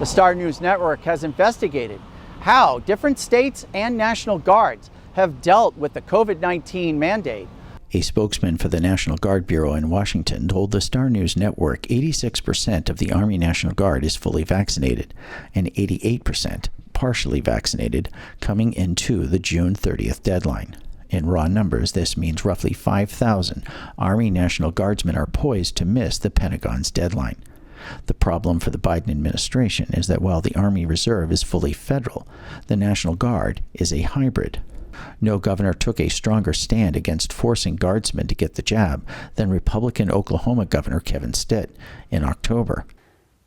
The Star News Network has investigated how different states and National Guards have dealt with the COVID-19 mandate. A spokesman for the National Guard Bureau in Washington told the Star News Network 86% of the Army National Guard is fully vaccinated and 88% partially vaccinated coming into the June 30th deadline. In raw numbers, this means roughly 5,000 Army National Guardsmen are poised to miss the Pentagon's deadline. The problem for the Biden administration is that while the Army Reserve is fully federal, the National Guard is a hybrid. No governor took a stronger stand against forcing Guardsmen to get the jab than Republican Oklahoma Governor Kevin Stitt in October.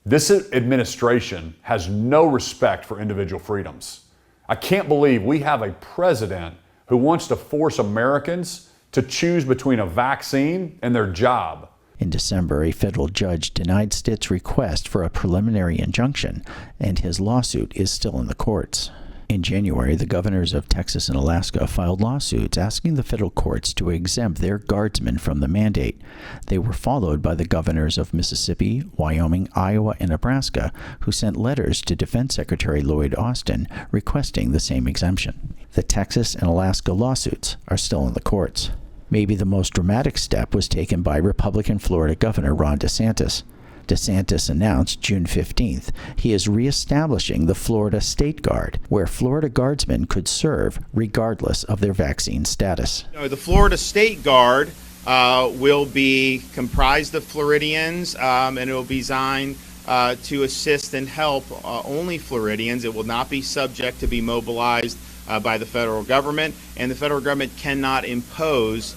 This administration has no respect for individual freedoms. I can't believe we have a president who wants to force Americans to choose between a vaccine and their job. In December, a federal judge denied Stitt's request for a preliminary injunction, and his lawsuit is still in the courts. In January, the governors of Texas and Alaska filed lawsuits asking the federal courts to exempt their guardsmen from the mandate. They were followed by the governors of Mississippi, Wyoming, Iowa, and Nebraska, who sent letters to Defense Secretary Lloyd Austin requesting the same exemption. The Texas and Alaska lawsuits are still in the courts. Maybe the most dramatic step was taken by Republican Florida Governor Ron DeSantis. DeSantis announced June 15th he is reestablishing the Florida State Guard, where Florida Guardsmen could serve regardless of their vaccine status. The Florida State Guard will be comprised of Floridians, and it will be designed to assist and help only Floridians. It will not be subject to be mobilized by the federal government, and the federal government cannot impose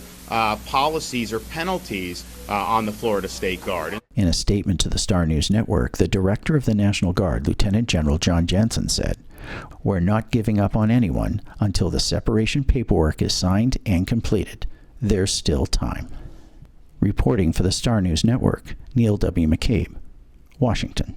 policies or penalties on the Florida State Guard. In a statement to the Star News Network, the director of the National Guard, Lieutenant General John Jensen, said, "We're not giving up on anyone until the separation paperwork is signed and completed. There's still time." Reporting for the Star News Network, Neil W. McCabe, Washington.